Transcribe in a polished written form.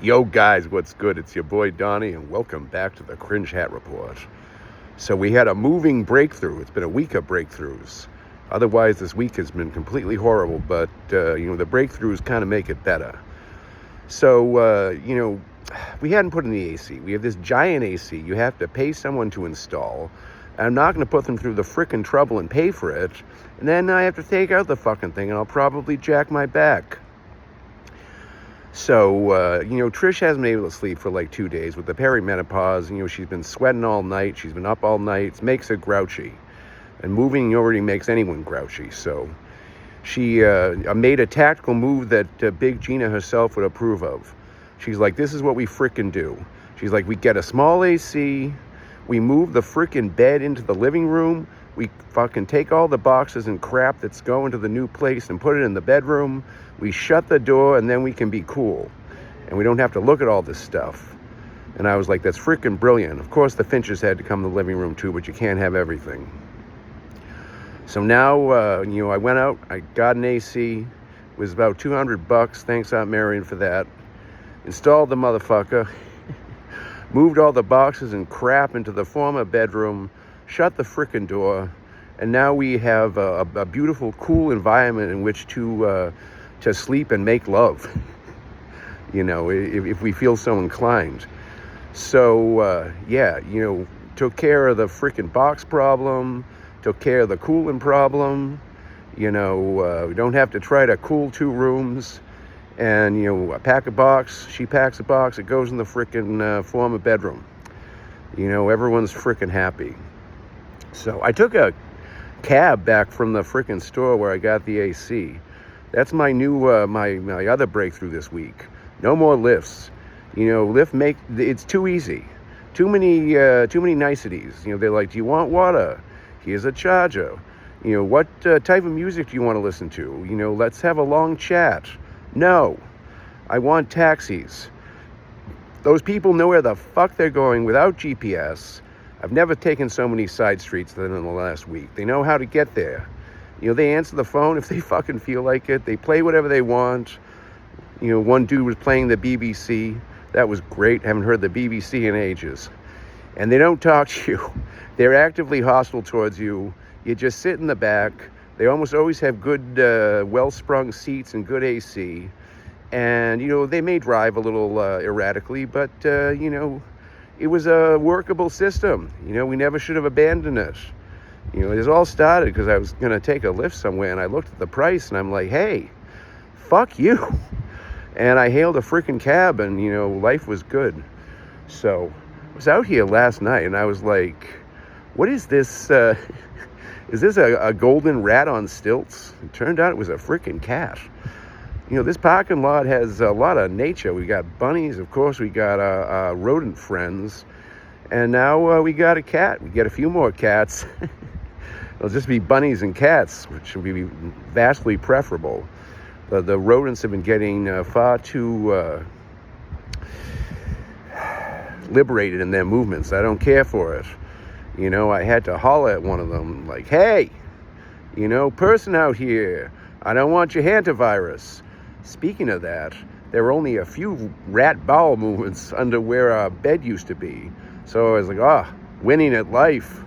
Yo, guys, what's good? It's your boy Donnie, and welcome back to the Cringe Hat Report. So, we had a moving breakthrough. It's been a week of breakthroughs. Otherwise, this week has been completely horrible, but, the breakthroughs kind of make it better. So, we hadn't put in the AC. We have this giant AC you have to pay someone to install. And I'm not going to put them through the frickin' trouble and pay for it. And then I have to take out the fucking thing, and I'll probably jack my back. So, Trish hasn't been able to sleep for like 2 days with the perimenopause. She's been sweating all night. She's been up all night. It makes her grouchy. And moving already makes anyone grouchy. So, she made a tactical move that Big Gina herself would approve of. She's like, this is what we frickin' do. She's like, we get a small AC. We move the frickin' bed into the living room. We fucking take all the boxes and crap that's going to the new place and put it in the bedroom. We shut the door, and then we can be cool. And we don't have to look at all this stuff. And I was like, that's freaking brilliant. Of course, the Finches had to come to the living room, too, but you can't have everything. So now, I went out. I got an AC. It was about $200. Thanks, Aunt Marion, for that. Installed the motherfucker. Moved all the boxes and crap into the former bedroom. Shut the frickin' door. And now we have a beautiful, cool environment in which to sleep and make love, if we feel so inclined. So, took care of the frickin' box problem, took care of the cooling problem. We don't have to try to cool 2 rooms. And, I pack a box, she packs a box, it goes in the frickin' former bedroom. Everyone's frickin' happy. So I took a cab back from the frickin' store where I got the AC. That's my new, my other breakthrough this week. No more lifts. It's too easy. Too many niceties. They're like, do you want water? Here's a charger. What type of music do you want to listen to? Let's have a long chat. No, I want taxis. Those people know where the fuck they're going without GPS. I've never taken so many side streets than in the last week. They know how to get there. They answer the phone if they fucking feel like it. They play whatever they want. One dude was playing the BBC. That was great. Haven't heard the BBC in ages. And they don't talk to you. They're actively hostile towards you. You just sit in the back. They almost always have good, well-sprung seats and good AC. And, they may drive a little erratically, but, it was a workable system. We never should have abandoned it. It all started because I was going to take a lift somewhere, and I looked at the price, and I'm like, hey, fuck you. And I hailed a freaking cab, and, life was good. So I was out here last night, and I was like, what is this? Is this a golden rat on stilts? It turned out it was a freaking cat. This parking lot has a lot of nature. We got bunnies, of course. We got rodent friends. And now we got a cat. We get a few more cats. It'll just be bunnies and cats, which would be vastly preferable. The rodents have been getting far too liberated in their movements. I don't care for it. I had to holler at one of them, like, hey, person out here, I don't want your hantavirus. Speaking of that, there were only a few rat bowel movements under where our bed used to be. So I was like, winning at life.